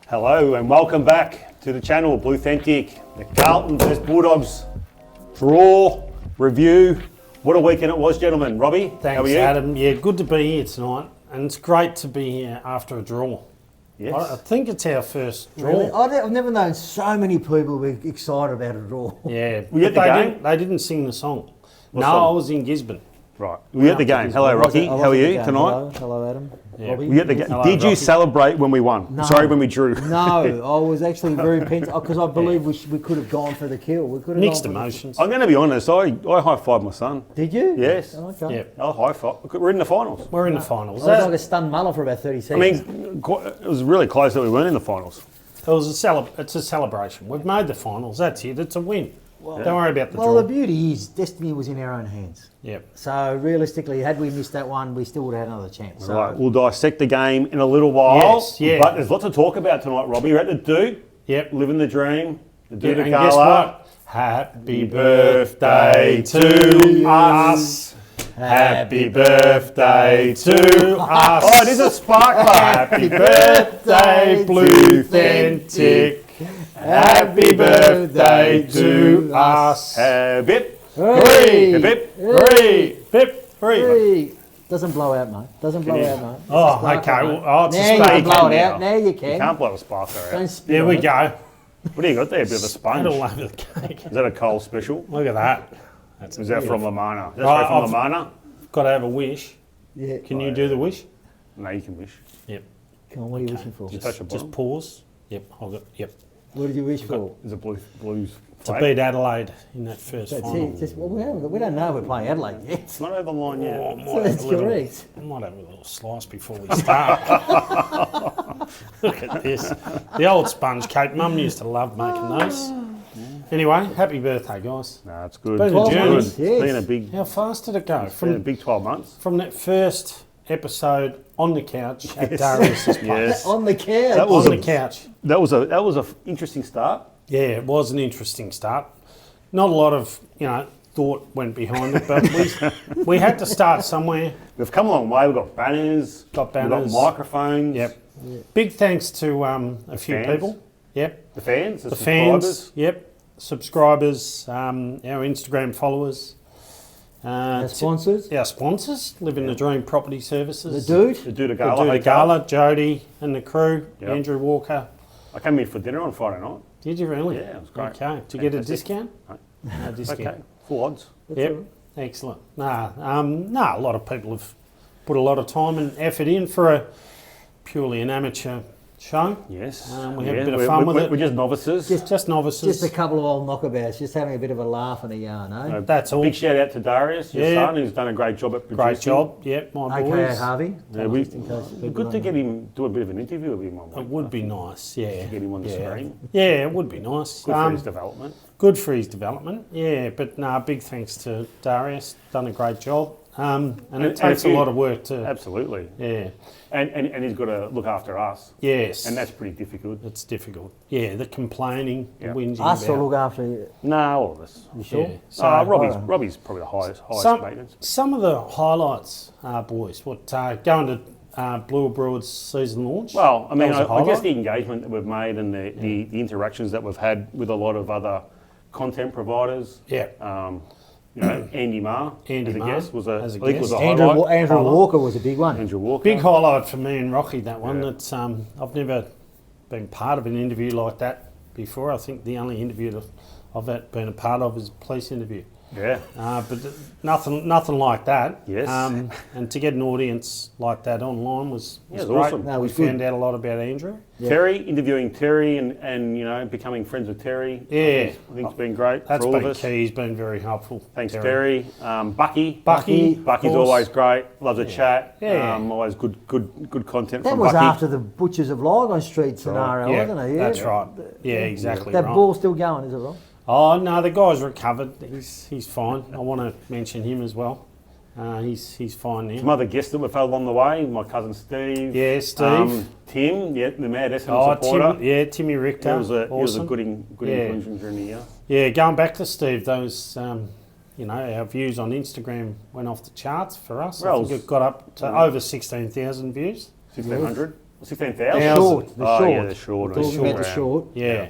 Hello and welcome back to the channel, Bluethentic, the Carlton vs Bulldogs draw review. What a weekend it was, gentlemen. Robbie, Thanks, how are you? Adam. Yeah, good to be here tonight, and it's great to be here after a draw. Yes. I think it's our first draw. Really? I've never known so many people be excited about a draw. Yeah, Were you at the game? They didn't sing the song. What no, song? I was in Gisborne. Right. Were you at the game? Hello, Rocky. How are you tonight? Hello, Adam. Yeah. Robbie. Were you at the game? Hello, Did you Rocky. celebrate when we won? No. Sorry, when we drew. No, I was actually very pent because I believe we could have gone for the kill. We could have Mixed gone for the- emotions. I'm going to be honest. I high-fived my son. Did you? Yes. Oh, okay. Yeah, I high-five. We're in the finals. we're in the finals. I was like a stunned mullet for about 30 I seconds. mean, it was really close that we weren't in the finals. It's a celebration. We've made the finals. That's it. It's a win. Don't worry about the Well, draw. the beauty is destiny was in our own hands. Yep. So realistically, had we missed that one, we still would have had another chance. So Right, we'll dissect the game in a little while. Yes, yeah. But there's lots to talk about tonight, Robbie. You're at the Doutta, Yep. living the dream. The Yeah, Doutta and guess Galla. what? Happy birthday to us. Happy birthday to us. Oh, it is a sparkler. Happy birthday, Bluethentic. Happy birthday to us. Bip. Hey! Bip. Hooray! Bip, hooray. Hey! Doesn't blow out, mate. Doesn't blow out, mate. Oh, okay. Well, oh, it's Now a you spark. can blow it now. out. Now you You can. can't blow a sparkler Don't out. spit There on we it. go. What do you got there? A bit of a Spat sponge. all over the cake. Is that a Cole special? Look at that. That's Is that from Lamana? Is that Right, straight from I've- Lamana? Got to have a wish. Yeah. Can you do the wish? No, you can wish. Yep. Come on, what are you wishing for? Just touch a bottom. Just pause. Yep. I'll go. Yep. What did you wish for? Is it blues To flag? beat Adelaide in that first That's final. it. Just, well, we don't know we're playing Adelaide yet. It's not over the line yet. Oh, I might So have that's a little- correct. I might have a little slice before we start. Look at this. The old sponge cake. Mum used to love making those. Anyway, happy birthday, guys. No, it's good. Been a 12 journey. months. It's Yes. been a big, How fast did it go? been a big 12 months. From that first episode on the couch at Darius's place. Yes. On the couch. That was On a- the couch. That was a interesting start. Yeah, it was an interesting start. Not a lot of, thought went behind it, but we had to start somewhere. We've come a long way. We've got banners. Got We've banners. got microphones. Yep. Big thanks to a few fans. people. Yep. The fans. The subscribers. fans. Yep. Subscribers, our Instagram followers. Our sponsors. Our sponsors, Living the Dream Property Services. The dude. The Doutta The Galla. Doutta Hotel. Gala, Jody and the crew, Yep. Andrew Walker. I came in for dinner on Friday night. Did you really? Yeah, it was great. Okay. Did you get a Fantastic. discount? No. No discount. Okay. Full odds. Yep, excellent. A lot of people have put a lot of time and effort in for a purely an amateur show. Yes. We had a bit of fun with it. We're just novices. Just novices. Just a couple of old knockabouts, just having a bit of a laugh and a yarn, eh? That's all. Big shout out to Darius, your Yeah. son, who's done a great job at producing. Great job. Yep, my AKA boys. Harvey. Yeah, Just in case people good don't to know. get him, do a bit of an interview with him one It week. would be nice, yeah. Get him on the yeah. screen. Yeah, it would be nice. Good for his development. Good for his development, yeah. But big thanks to Darius. Done a great job. And it takes a lot of work to. Absolutely. Yeah. And he's got to look after us. Yes. And that's pretty difficult. It's difficult. Yeah, the complaining, Yeah. the whinging Us or about. look after you. No, all of us. You sure? Yeah. So, Robbie's probably the highest some, maintenance. some of the highlights, boys, going to Blue Broad's season launch. Well, I mean, That was a I guess highlight. the engagement that we've made and the interactions that we've had with a lot of other content providers. Yeah. Andy Marr Andy as a Marr guest was as a I think was a guest. Andrew highlight. Walker was a big one. Andrew Walker. Big highlight for me and Rocky, that one. Yeah. That's I've never been part of an interview like that before. I think the only interview that I've been a part of is a police interview. Yeah. But nothing like that. Yes. And to get an audience like that online was Yeah, it was great. awesome. No, it was we good. found out a lot about Andrew. Yeah. Terry, interviewing Terry and becoming friends with Terry. Yeah. I think it's been great That's for all been of us. key. He's been very helpful. Thanks, Terry. Bucky. Bucky. Bucky's of course. always great. Loves a chat. Yeah. Always good content That from was Bucky. after the Butchers of Lygon Street scenario, Yeah, wasn't it? Yeah. that's right. Yeah, exactly That right. ball's still going, is it right? Oh no, the guy's recovered. He's fine. I want to mention him as well. He's fine Some now. other guests that we've had along the way. My cousin Steve. Yeah, Steve. Tim, the Mad Essendon supporter. Timmy Richter. He was a awesome. good Yeah. inclusion during the year. Yeah, going back to Steve, those our views on Instagram went off the charts for us. Well, I think it got up to over 16,000 views. 1,600. 16,000? Short, the Oh, short. yeah, the short. We're talking about the short. Yeah.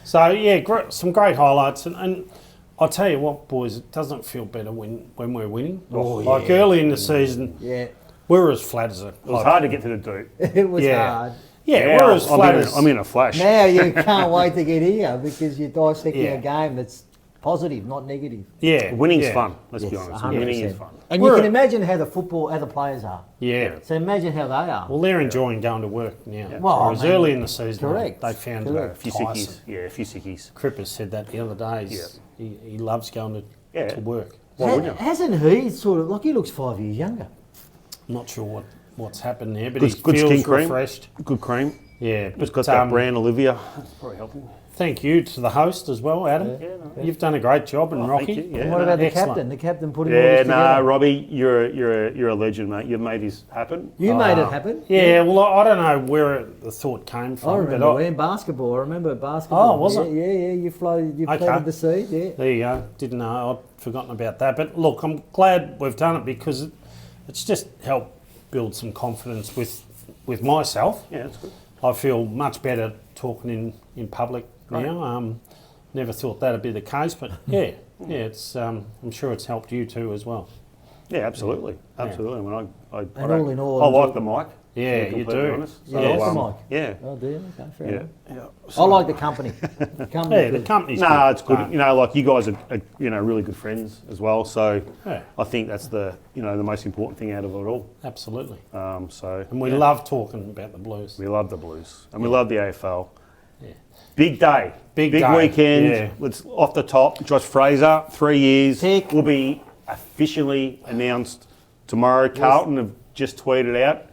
So, yeah, some great highlights. And I'll tell you what, boys, it doesn't feel better when we're winning. Like early in the season, Yeah. we were as flat as a... It was hard to get to the Doot. It was Yeah. hard. Yeah, we're as flat as... I'm in a flash. Now you can't wait to get here because you're dissecting Yeah. a game that's positive, not negative. Yeah. Winning's yeah. fun, let's be Yes, honest. 100%. Winning is fun. And We're- you can imagine how the players are. Yeah. So imagine how they are. Well, they're enjoying going to work now. Well, Whereas I mean, early in the season, correct, they found correct. A few tiresome. sickies. Yeah, a few sickies. Cripper said that the other day. He loves going to work. Why wouldn't you? Hasn't he sort of, like he looks 5 years younger? I'm not sure what's happened there, but Good, he good feels skin cream. refreshed. Good cream. Yeah, Just but got that brand, Olivia. That's probably helping. thank you to the host as well, Adam. You've done a great job, and Rocky. Thank you. Yeah, And what about the excellent. captain? The captain putting all Yeah, this together. Robbie, you're a legend, mate. You've made this happen. You made it happen. Yeah, well, I don't know where the thought came from. I but remember in basketball. I remember basketball. Oh, was yeah, it? Yeah. You planted Okay. the seed. Yeah. There you go. Didn't know. I'd forgotten about that. But look, I'm glad we've done it because it's just helped build some confidence with myself. Yeah, that's good. I feel much better talking in public now. Never thought that'd be the case, but yeah, it's. I'm sure it's helped you too as well. Yeah, absolutely. Absolutely. I mean, I And all in all, I like the mic. Yeah, to be you completely do. honest. You like the mic? Yeah. Oh, do you? Okay, fair Yeah. enough. Yeah. I like the company. The company. Yeah, the company's Nah, it's good. but- Like you guys are really good friends as well. So Yeah. I think that's the most important thing out of it all. Absolutely. So And we love talking about the Blues. we love the Blues and we love the AFL. Yeah. Big day, Big big day, weekend. yeah. Let's off the top. Josh Fraser, 3 years, Tick. will be officially announced tomorrow. Carlton have just tweeted out.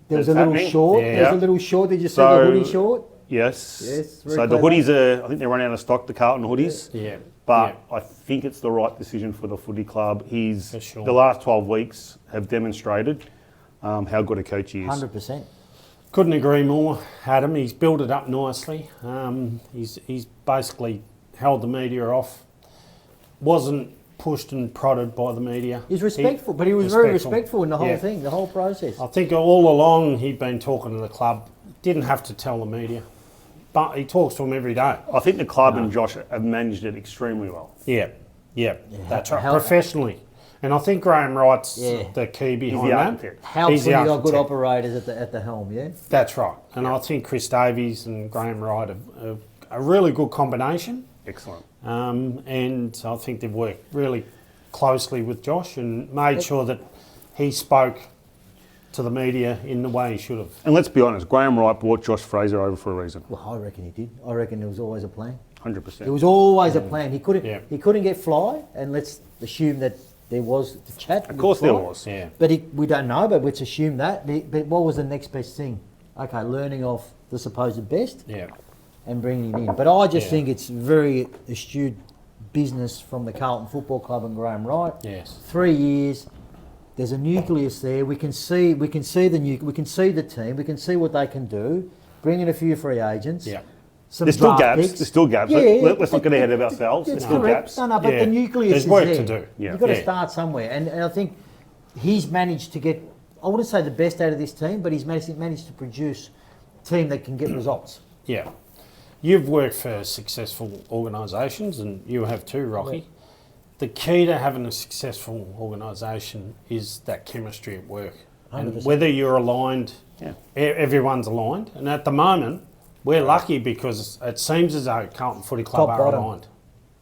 There was That's a little happening. short. Yeah. There's a little short. Did you see So- the hoodie short? Yes. Yes, very So the clever. hoodies are. I think they're running out of stock. The Carlton hoodies. Yeah. But Yeah. I think it's the right decision for the footy club. For sure. The last 12 weeks have demonstrated how good a coach he is. 100%. Couldn't agree more, Adam. He's built it up nicely. He's basically held the media off. Wasn't pushed and prodded by the media. He's respectful, but he was very respectful. respectful in the whole Yeah. thing, the whole process. I think all along he'd been talking to the club. Didn't have to tell the media, but he talks to them every day. I think the club and Josh have managed it extremely well. Yeah, that's right. how- Professionally, and I think Graham Wright's Yeah. the key He's behind the that. architect. Helps He's when the you got good architect. operators at the helm, yeah? That's right, and I think Chris Davies and Graham Wright have a really good combination. Excellent. And I think they've worked really closely with Josh and made sure that he spoke to the media in the way he should have. And let's be honest, Graham Wright brought Josh Fraser over for a reason. Well, I reckon he did. I reckon there was always a plan. 100%. There was always a plan. He couldn't. Yeah. He couldn't get Fly, and let's assume that there was the chat. Of course there was. Yeah. But we don't know. But let's assume that. But what was the next best thing? Okay, learning off the supposed best Yeah. and bringing it in. But I just Yeah. think it's very astute business from the Carlton Football Club and Graham Wright. Yes. 3 years. There's a nucleus there. We can see the we can see the team. We can see what they can do. Bring in a few free agents. Yeah. Some There's still draft gaps. picks. There's still gaps. Yeah, Let's not get ahead of ourselves. There's That's still correct. gaps. No, but Yeah. the nucleus There's is work there. to do. Yeah. You've got to Yeah. start somewhere, and I think he's managed to get. I wouldn't say the best out of this team, but he's managed to produce a team that can get results. Yeah. You've worked for successful organisations, and you have too, Rocky. Yeah. The key to having a successful organisation is that chemistry at work. And 100%. whether you're aligned, Yeah. everyone's aligned. And at the moment, we're lucky because it seems as though Carlton Footy Club Top are bottom. aligned.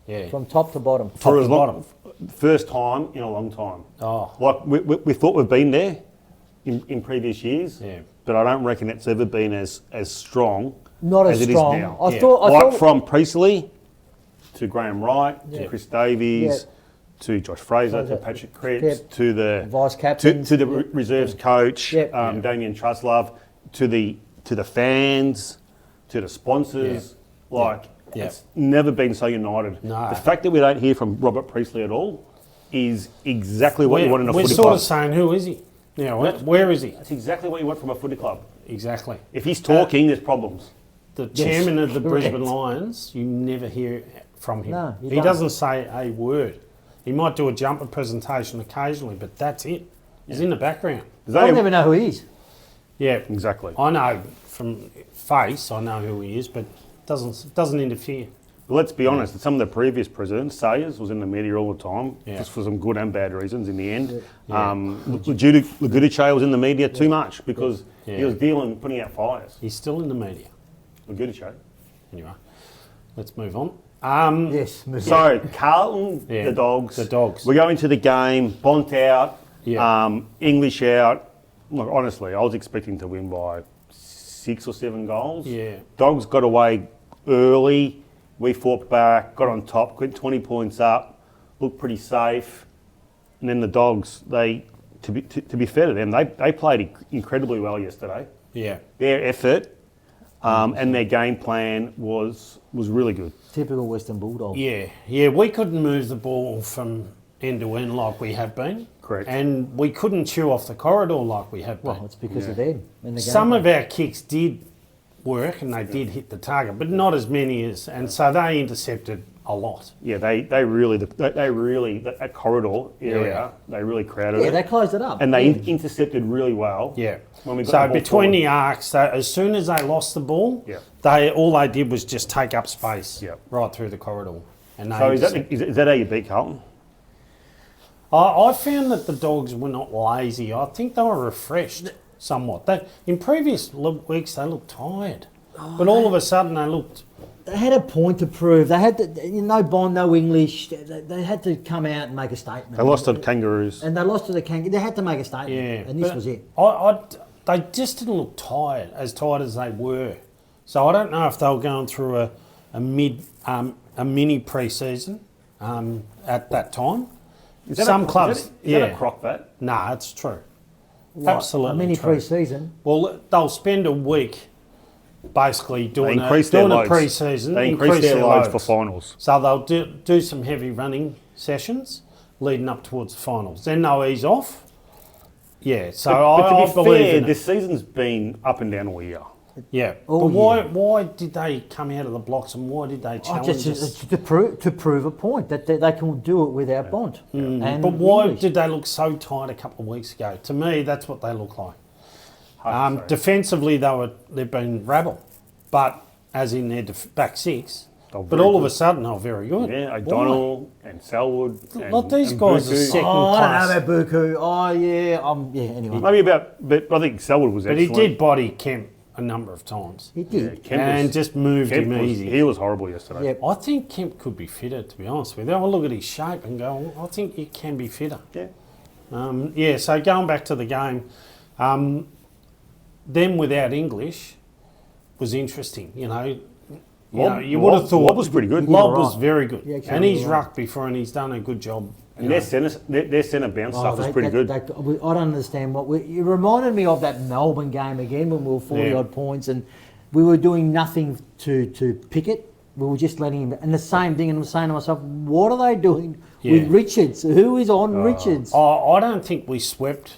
Yeah. From top to bottom. Top For to as long, bottom. first time in a long time. Oh. Like we thought we've been there in previous years, Yeah. but I don't reckon it's ever been as strong Not as it strong. is now. I Yeah. thought. Like from Priestley to Graham Wright Yeah. to Chris Davies Yeah. to Josh Fraser to Fraser. Patrick Cripps Yep. to the Vice captains. to the reserves coach Yep. Damien Truslove to the fans to the sponsors. Like Yeah. it's never been so united. No. The fact that we don't hear from Robert Priestley at all is exactly what you want in a we're footy sort club. of saying, who is he? Yeah, where is he? That's exactly what you want from a footy club. Exactly. If he's talking, there's problems. The chairman of the correct. Brisbane Lions, you never hear from him. No, you he don't. doesn't say a word. He might do a jumper presentation occasionally, but that's it. He's in the background. There's I only, never know who he is. Yeah, Exactly. I know from face, I know who he is, but doesn't interfere. But let's be honest, some of the previous presidents, Sayers was in the media all the time, Yeah. just for some good and bad reasons in the end. Yeah. Lagudice was in the media too much because he Yeah. was putting out fires. He's still in the media. Lagudice. Anyway, let's move on. Yes. So, Carlton, Yeah. the Dogs. The Dogs. We're going to the game, Bont out, Yeah. English out. Look, honestly, I was expecting to win by 6 or 7 goals. Yeah. Dogs got away early. We fought back, got on top, got 20 points up, looked pretty safe. And then the Dogs, to be fair to them, they played incredibly well yesterday. Yeah. Their effort and their game plan was really good. Typical Western Bulldog. Yeah. We couldn't move the ball from end to end like we have been. Correct. And we couldn't chew off the corridor like we have been. Well, it's because of them. And the game Some plan. of our kicks did work and they did hit the target, but not as many as, and so they intercepted a lot. Yeah, they really that corridor area, they really crowded Yeah, it. they closed it up. And they intercepted really well. Yeah. When we got So the ball between forward. the arcs, as soon as they lost the ball, Yeah. all they did was just take up space Yeah. right through the corridor. And they So intercepted. is that how you beat Carlton? I found that the Dogs were not lazy. I think they were refreshed somewhat. In previous weeks, they looked tired. But all of a sudden, they looked... They had a point to prove. They had to, no Bond, no English. They had to come out and make a statement. They lost to the Kangaroos. And they lost to the Kangaroos. They had to make a statement. Yeah. And this but was it. They just didn't look tired as they were. So I don't know if they were going through a mini pre-season at that time. Some clubs... Is that a crock bet? Nah, it's true. What, Absolutely a mini true. pre-season. Well, they'll spend a week basically doing a loads. pre-season. They increase their loads for finals. So they'll do some heavy running sessions leading up towards the finals. Then they'll ease off. Yeah, so But I to be believe fair, in it. this season's been up and down all year. Yeah, Oh, but why did they come out of the blocks and why did they challenge us? To prove a point that they can do it without Bond. And But why English. did they look so tight a couple of weeks ago? To me, that's what they look like. Hard to say. Defensively, they've been rabble, but as in their back six. They're But very all of good. a sudden, they're very good. Yeah, Why? O'Donnell and Selwood. Like these guys are Buku. second I class. don't know about Buku. Oh, yeah. Anyway. Maybe but I think Selwood was But he excellent. did body Kemp a number of times. He did. Kemp And was- just moved Kemp him was- easy. He was horrible yesterday. Yep. I think Kemp could be fitter, to be honest with you. I look at his shape and go, I think he can be fitter. Yeah. So going back to the game, them without English was interesting. You would have thought Lob was pretty good. Lob right. was very good, Yeah, actually, and he's you were right. rucked before, and he's done a good job. And their centre bounce stuff was they- pretty good. I don't understand you reminded me of that Melbourne game again when we were 40 Yeah. odd points and we were doing nothing to pick it. We were just letting him. And the same thing, and I was saying to myself, what are they doing with Richards? Who is on Richards? I don't think we swept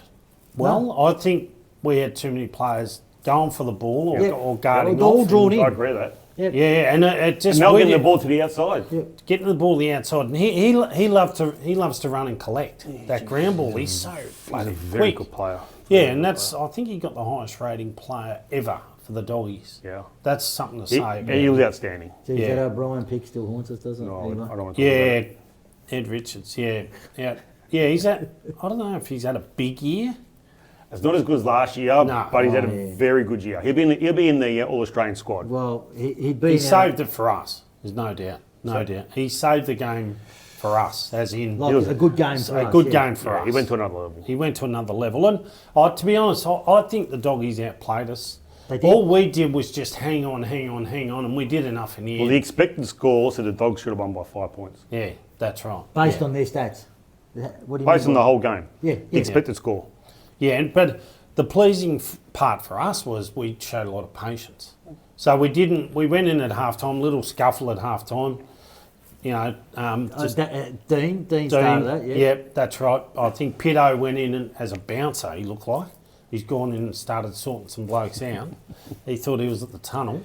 well. I think we had too many players going for the ball or guarding They're all off. drawn in. I agree with that. Yeah, and it just And they'll when get the you- ball to the outside. getting the ball the outside, and he loves to run and collect that ground ball. He's so He's a bloody very quick. good player. Yeah, and I think he got the highest rating player ever for the Doggies. Yeah. That's something to He, say. about he was him. outstanding. Geez, yeah. that O'Brien pick still haunts us, doesn't it? No, Anyway. I don't want to talk about Yeah, it. Ed Richards. Yeah. He's at. I don't know if he's had a big year. It's not as good as last year, No. but he's had Oh, a yeah. very good year. He'll be in the All-Australian squad. Well, he'd been He out- saved it for us. There's no doubt. No doubt. He saved the game for us, as in like a good game for a us. good yeah. game for Yeah, us. he went to another level. He went to another level. And to be honest, I think the Doggies outplayed us. They did. All we did was just hang on, and we did enough in the Well, end. the expected score said the Dogs should have won by 5 points. Yeah, that's right. Based yeah. on their stats. What do you Based mean on by- the whole game. Yeah, The expected score. Yeah, but the pleasing part for us was we showed a lot of patience. So we went in at half-time, little scuffle at half-time. Dean started that, yeah. Yep, that's right. I think Pitto went in as a bouncer, he looked like. He's gone in and started sorting some blokes out. He thought he was at the tunnel.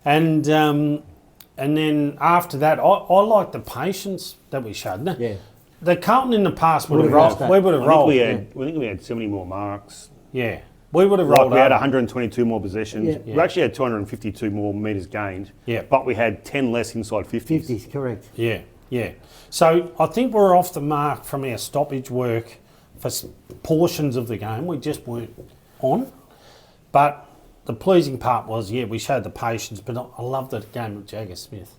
And then after that, I liked the patience that we showed. Yeah. The Carlton in the past would have Would've rolled. lost that. We would have I rolled. think we had 70 more marks. Yeah. We would have Like rolled we had over. 122 more possessions. Yeah. We actually had 252 more metres gained. Yeah. But we had 10 less inside 50s. 50s, correct. Yeah, yeah. So I think we're off the mark from our stoppage work for portions of the game. We just weren't on. But the pleasing part was, we showed the patience, but I love the game of Jagger Smith.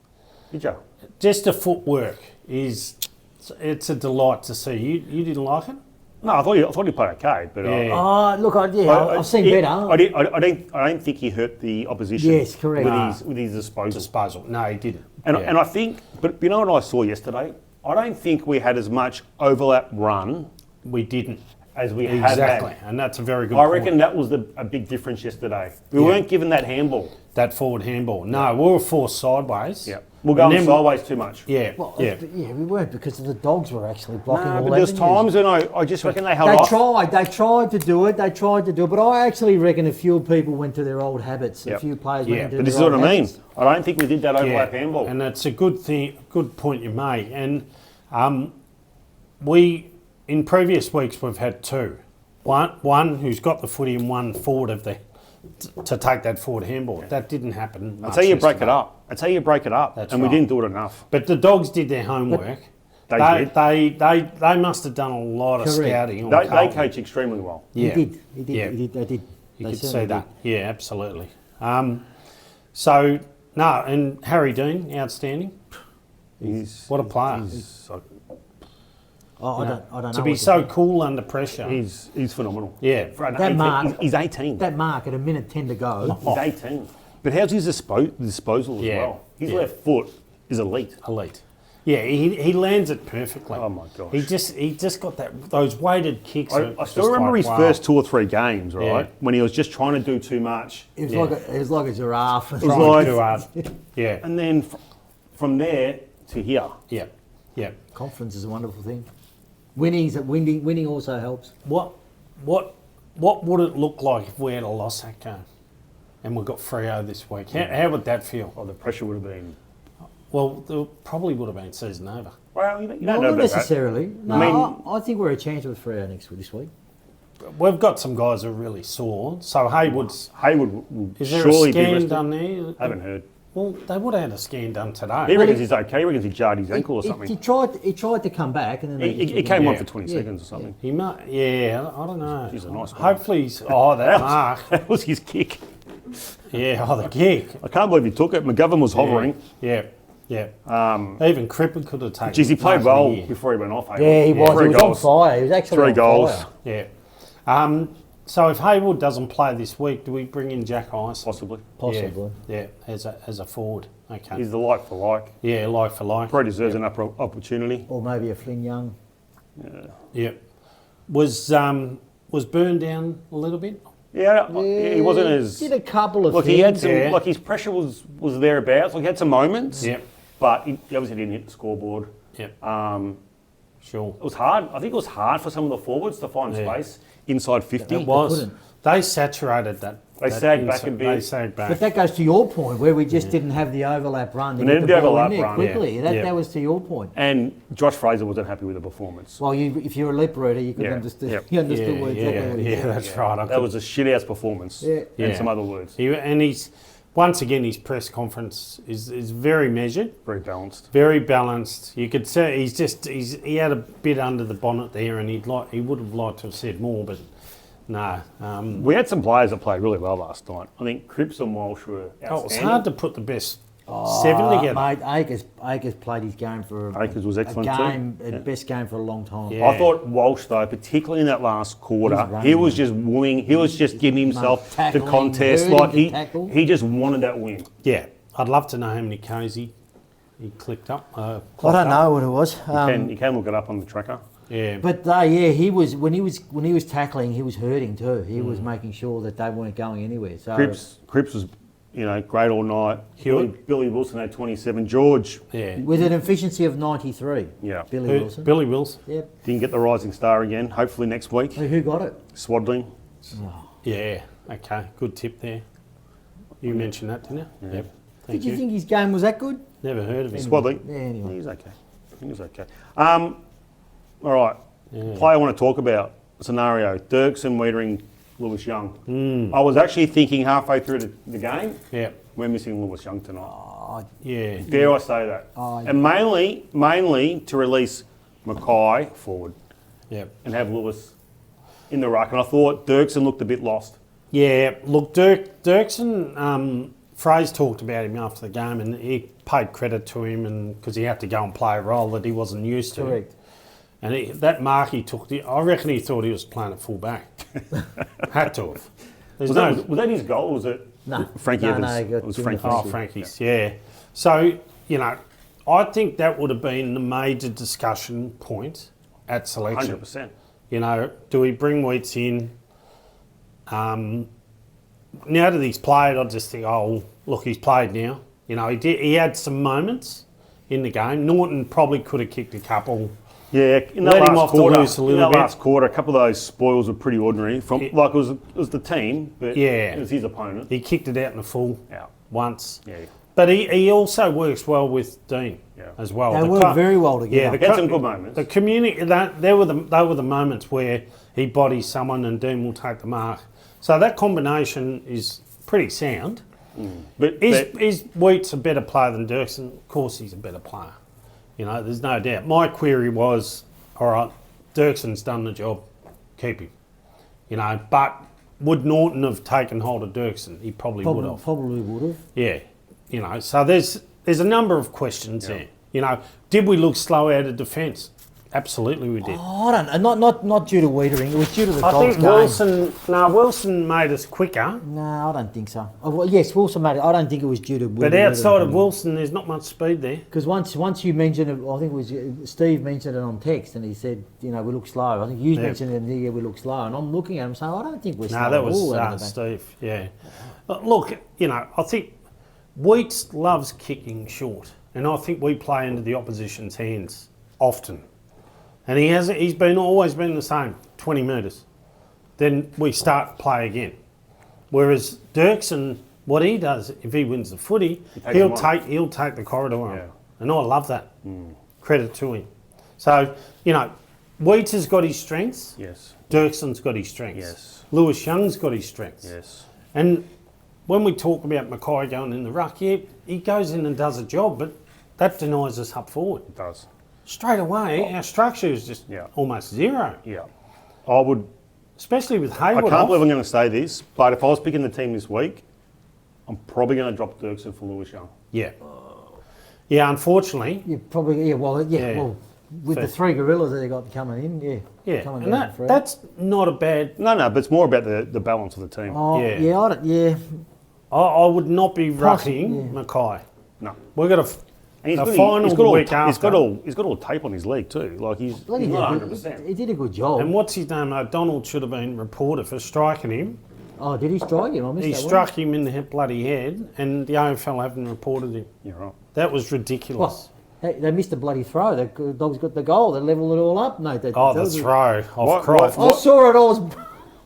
Did you? Just the footwork it's a delight to see. You didn't like it? No, I thought he played okay, but Yeah. Oh, look, I've seen better. I don't think he hurt the opposition. Yes, correct. With his disposal. Disposal. No, he didn't. And I think, but you know what I saw yesterday? I don't think we had as much overlap run We didn't. as we Exactly. had. And that's a very good I point. reckon that was a big difference yesterday. We Yeah. weren't given that handball. That forward handball. No, we were forced sideways. Yeah, we're And going then- sideways too much. Yeah, Well, yeah. we weren't because the dogs were actually blocking all But there's avenues. times when I just reckon they held They off. tried to do it, but I actually reckon a few people went to their old habits. Yep. A few players Yeah, went into But this is their what old I mean. habits. I don't think we did that overlap handball. And it's a good thing, good point you make. And we, in previous weeks, we've had two. One who's got the footy and one forward of to take that forward handball. That didn't happen. That's how you break it up. That's how you break it up. That's and we right. didn't do it enough. But the Dogs did their homework. They did. They must have done a lot of Correct. scouting on They Carlton. coach extremely well. He Yeah. did. Yeah. They did. You They could see certainly that. Yeah, absolutely. And Harry Dean, outstanding. What a player. Oh, I don't know. To be what so think. cool under pressure. He's phenomenal. Yeah. For an That 18 mark- he's 18. That mark at a minute 10 to go. He's 18. But how's his disposal as Yeah. well? His Yeah. left foot is elite. Elite. Yeah, he lands it perfectly. Oh my gosh. He just got those weighted kicks. I still remember his first 2 or 3 games, right? Yeah. When he was just trying to do too much. It was Yeah. like a giraffe. was like- too hard. Yeah, And then from there to here. yeah, yeah. Confidence is a wonderful thing. Winning also helps. What would it look like if we had a loss that game, and we got Freo this week? How would that feel? Oh, the pressure would have been. Well, there probably would have been season over. Well, you don't No, know not about necessarily. No, I I think we're a chance with Freo this week. We've got some guys who are really sore. So Haywood's. that. Haywood will Is there surely a be scan rested. done there? I haven't heard. Well, they would have had a scan done He today. reckons he's okay. He reckons he jarred his ankle or He something. tried to come back and then they just He took came him on Yeah. for 20 Yeah. seconds or something. He might. Yeah, I don't know. He's a nice one. Hopefully, he's. Oh, that mark. That was his kick. Yeah. Oh, the kick. I can't believe he took it. McGovern was hovering. Yeah. Yeah. Even Cripper could have taken. Geez, he played mark of well the year. before he went off. Yeah, he was. Three He was goals. on fire. He was actually 3 on goals. fire. Yeah. So if Haywood doesn't play this week, do we bring in Jack Ice? Possibly. Possibly. Yeah. As a forward. Okay. He's the like for like. Yeah, like for like. Probably deserves an opportunity. Or maybe a Flynn Young. Yeah. Was Burn down a little bit? Yeah, he wasn't as. Did a couple of Look, things. he had some. Yeah. Like his pressure was thereabouts. Like he had some moments. Yep. But he obviously didn't hit the scoreboard. Yep. It Sure. was hard. I think it was hard for some of the forwards to find Yeah. space inside 50. It was. couldn't. They saturated that. They that sagged back inside- a bit. They sagged back. But that goes to your point, where we just didn't have the overlap run to We get needed the the ball in overlap there run. quickly. Yeah. That was to your point. And Josh Fraser wasn't happy with the performance. Well, if you're a lip reader, you could Yeah. understand. Yep. You understood what exactly what he yeah, said. that's right. That was a shit ass performance. Yeah. And Yeah. some other words. He's once again his press conference is very measured, Very balanced. very balanced. You could say he had a bit under the bonnet there, and he would have liked to have said more, but no. We had some players that played really well last night. I think Cripps and Walsh were outstanding. Oh, it was hard to put the best seven together. Mate, Akers played his game for Akers was excellent too. best game for a long time. Yeah. I thought Walsh, though, particularly in that last quarter, He's running, he was just wooing. He was just giving himself the tackling, contest. hurting Like to tackle. he just wanted that win. Yeah, I'd love to know how many Ks he clicked up. I don't know what it was. You can look it up on the tracker. Yeah, But he was when he was tackling, he was hurting too. He was making sure that they weren't going anywhere. So Cripps was, great all night. Hewitt? Billy Wilson had 27. George, yeah. with an efficiency of 93. Yeah. Billy Wilson. Billy Wills. Yep. didn't get the Rising Star again. Hopefully next week. Who got it? Swaddling. Yeah. Okay. Good tip there. You mentioned that, didn't you? Yep. Thank Did you think his game was that good? Never heard of him. Swaddling. Yeah, anyway. He's okay. He was okay. All right. Player I want to talk about. Scenario. Dirks and Wiedering Lewis Young. I was actually thinking halfway through the game, Yeah. we're missing Lewis Young tonight. Yeah. Dare I say that? And mainly to release Mackay forward Yeah. and have Lewis in the ruck. And I thought Dirksen looked a bit lost. Yeah. Look, Dirksen, Fraser talked about him after the game, and he paid credit to him, and because he had to go and play a role that he wasn't used to. Correct. And that mark he took, I reckon he thought he was playing at full back. Had to have. Was that his goal? Or was it No. Frankie No, Evans? no, he got it was given the Frankie. Oh, Frankie's, yeah. So, I think that would have been the major discussion point at selection. 100%. Do we bring Wheats in? Now that he's played, I just think, oh, look, he's played now. He had some moments in the game. Norton probably could have kicked a couple. Yeah, in that Let him last off the quarter, loose a little bit. last quarter, a couple of those spoils were pretty ordinary. It was the team, but Yeah. it was his opponent. He kicked it out in the full Yeah. once. Yeah. But he also works well with Dean Yeah. as well. They The work very well together. Yeah, They had some good moments. The community, they were the moments where he bodies someone and Dean will take the mark. So that combination is pretty sound. But Is Wheats a better player than Dirksen? Of course he's a better player. There's no doubt. My query was, all right, Dirksen's done the job, keep him. But would Norton have taken hold of Dirksen? He probably would have. Probably would have. Yeah. So there's a number of questions there. Did we look slow out of defence? Absolutely we did. Oh, I don't know. Not due to Wiedering. It was due to the I Dogs think game. Wilson made us quicker. No, I don't think so. Oh, well, yes, Wilson made it. I don't think it was due to. But outside of Wilson, there's not much speed there. Because once you mentioned it, I think it was Steve mentioned it on text, and he said, we look slow. I think you mentioned it, and we look slow. And I'm looking at him saying, I don't think we're slow. No, that at all out of was the back. Steve. Yeah. But look, I think Wheats loves kicking short, and I think we play into the opposition's hands often. And he's always been the same, 20 metres. Then we start to play again. Whereas Dirksen, what he does, if he wins the footy, he'll take the corridor on. Yeah. And I love that. Credit to him. So, Wheats has got his strengths. yes, Dirksen's got his strengths. Yes. Lewis Young's got his strengths. yes. And when we talk about Mackay going in the ruck, he goes in and does a job, but that denies us up forward. It does. Straight away, our structure is just almost zero, Yeah. I would. especially with I Hayward can't off. believe I'm going to say this, but if I was picking the team this week, I'm probably going to drop Dirksen for Lewis Young. Yeah. Yeah, unfortunately. Yeah, probably. Yeah, well, Yeah. well, with the So- 3 gorillas that they got coming in, Yeah, coming and down for it. that's not a bad... No, but it's more about the balance of the team. Oh, Yeah. yeah, I don't, yeah. I would not be rucking yeah. Mackay. No. We've got And a final he's got the all, week he's after. got all tape on his leg too. Like he's not 100%. He did a good job. And what's his name? O'Donnell should have been reported for striking him. Oh, did he strike him? I missed He that struck him in the bloody head, and the AFL haven't reported him. You're right. That was ridiculous. one. Hey, they missed a bloody throw. The Dogs got the goal. They levelled it all up. No, they, Oh, that the was a- throw What- off Croft. I saw it all.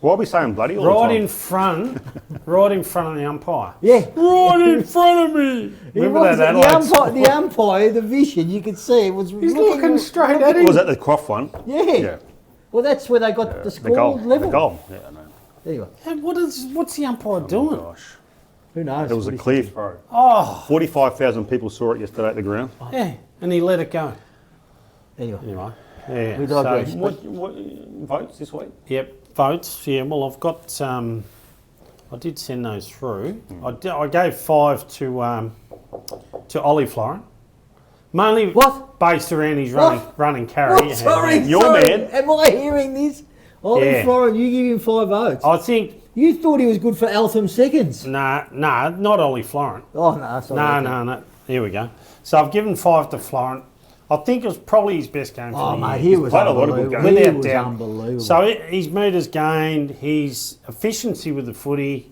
Why are we saying bloody all the Right time? in front, right in front of the umpire. Yeah. Right in front of me. He Remember was, that the Adelaide umpire, score? the umpire, the vision, you could see it was He's looking straight at him. Was that the Croft one? Yeah. Yeah. Well, that's where they got the The score goal. level. The goal. Yeah, I know. Anyway, And what's the umpire Oh, doing? gosh. who knows? It was what a he's clear thinking. throw. Oh, 45,000 people saw it yesterday at the ground. yeah, and he let it go. Anyway, Anyway, yeah. We digress. So, What votes this week? yep, votes. Yeah, well, I've got. I did send those through. I gave 5 to Ollie Florent. Mainly What? based around his What? running carry. Oh, sorry, Your sorry. man. Am I hearing this? Ollie Yeah. Florent, you give him 5 votes. I think You thought he was good for Eltham seconds. nah, not Ollie Florent. Oh, no, sorry. No. Here we go. So I've given 5 to Florent. I think it was probably his best game for Oh, the mate, year. he was played a lot of good unbelievable. games. He Without was doubt. unbelievable. So his metres gained, his efficiency with the footy.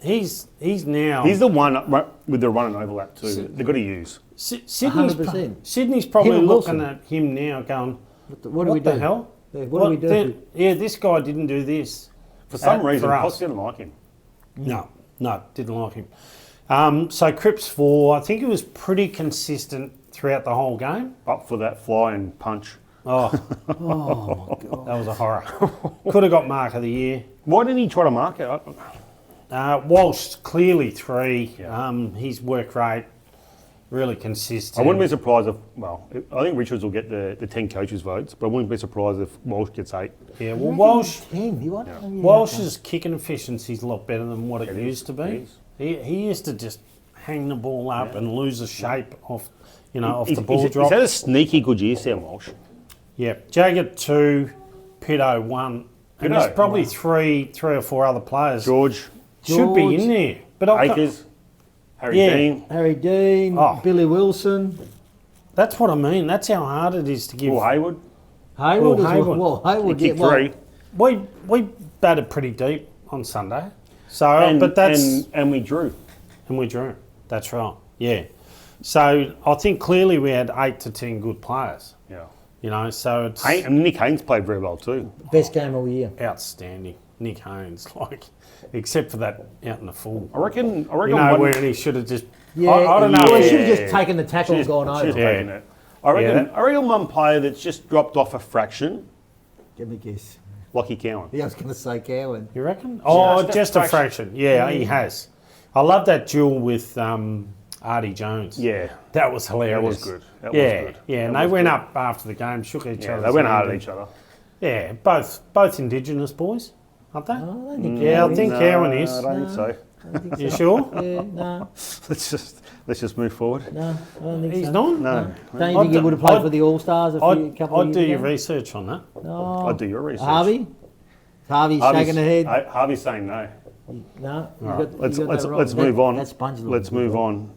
He's now He's the one with the run and overlap too. They've got to use. Sydney's 100%. Sydney's probably Him and looking Wilson. at him now, going, what do we "What the do? hell? Yeah, what do we do? Yeah, this guy didn't do this." For some reason, for us. Cox didn't like him. No, didn't like him. So Cripps 4, I think he was pretty consistent throughout the whole game. Up for that fly and punch. Oh, Oh my God. that was a horror. Could have got mark of the year. Why didn't he try to mark it? Walsh, clearly 3. Yeah. His work rate, really consistent. I wouldn't be surprised if, I think Richards will get the 10 coaches' votes, but I wouldn't be surprised if Walsh gets 8. Yeah, well, Walsh... 10. You want? Yeah. Walsh's kicking efficiency is a lot better than what it used to It be. is. He used to just hang the ball up and lose the shape off the He's ball drop. had a sneaky good year, Sam Walsh. Yeah, Jagged 2, Pitto 1, and Pitto, there's probably wow. three or four other players George, should be in there. But Akers, Harry Yeah. Dean, Harry Dean, Oh. Billy Wilson, that's what I mean. That's how hard it is to give. Will Hayward. Hayward Well, as Hayward. well. He Hayward, kicked well, 3. We batted pretty deep on Sunday, so And, but that's and we drew. and we drew. That's right. Yeah. So I think clearly we had 8 to 10 good players. Yeah. So it's And Nick Haynes played very well too. best game all year. outstanding. Nick Haynes, except for that out in the full. I reckon Where he should have just. Yeah, I don't know. Well, he Yeah. should have just taken the tackle and She's gone over. taken it. I reckon, Yeah. I reckon one player that's just dropped off a fraction, Give me a guess. Lockie Cowan. Yeah, I was going to say Cowan. You reckon? Oh, Just a just a fraction. fraction. Yeah, he has. I love that duel with Artie Jones. Yeah. That was hilarious. good. That was yeah, good. yeah. And That they was went good. up after the game, shook each Yeah, other. they went hard at each other. Yeah, both Indigenous boys, aren't they? No, I don't think Yeah, I Cowan think is. Cowan is. I don't think so. I think You so. sure? Yeah, no, Let's just move forward. no, I don't think He's so. not. No, Don't you think he would have played for the All Stars a couple of I'd years do your ago? research on that. No. I'd do your research. Harvey? Harvey's shaking the head. Harvey's saying no. No, you All got, Let's you got let's that wrong. let's move on. That's spongy. Let's move on.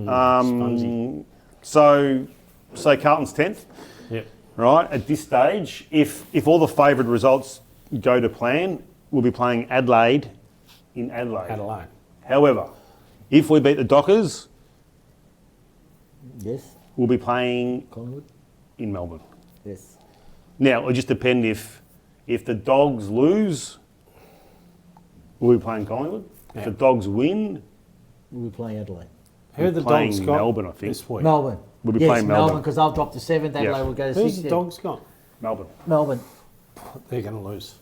Spongy. So Carlton's 10th, Yep. right? At this stage, if all the favoured results go to plan, we'll be playing Adelaide in Adelaide. Adelaide. However, if we beat the Dockers, Yes, we'll be playing Collingwood. in Melbourne. Yes. Now, it'll just depend if the Dogs lose, we'll be playing Collingwood. If the Dogs win, We'll be playing Adelaide. Who are the playing Dogs got Melbourne, I think. this week? Melbourne. We'll be yes, playing Melbourne. because I've dropped to 7th. Adelaide Yeah. will go to Who's 6th. the Dogs got? Melbourne. Melbourne. They're going to lose.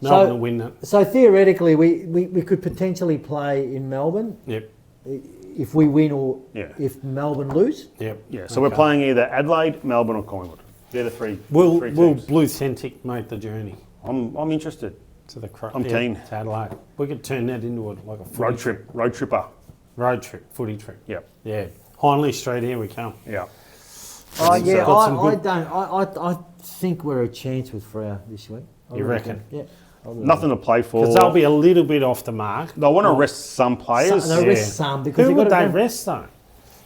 Melbourne will win that. So theoretically, we could potentially play in Melbourne Yep. if we win or Yeah. if Melbourne lose. Yep. Yeah, so we're playing either Adelaide, Melbourne, or Collingwood. They're the three. Will three Will teams. Bluethentic make the journey I'm interested. to the I'm keen. to Adelaide? We could turn that into like a footy Road tripper. road trip, footy trip. Yep. Yeah. Hindley Street, here we come. Yeah. Oh think yeah, so. Got some I good- don't. I think we're a chance with Freo this week. I You really reckon? do. Yeah. I really Nothing to play for. Because they'll be a little bit off the mark. They'll want to rest some do. players. They'll Yeah. rest some because Who they've would got they to rest though?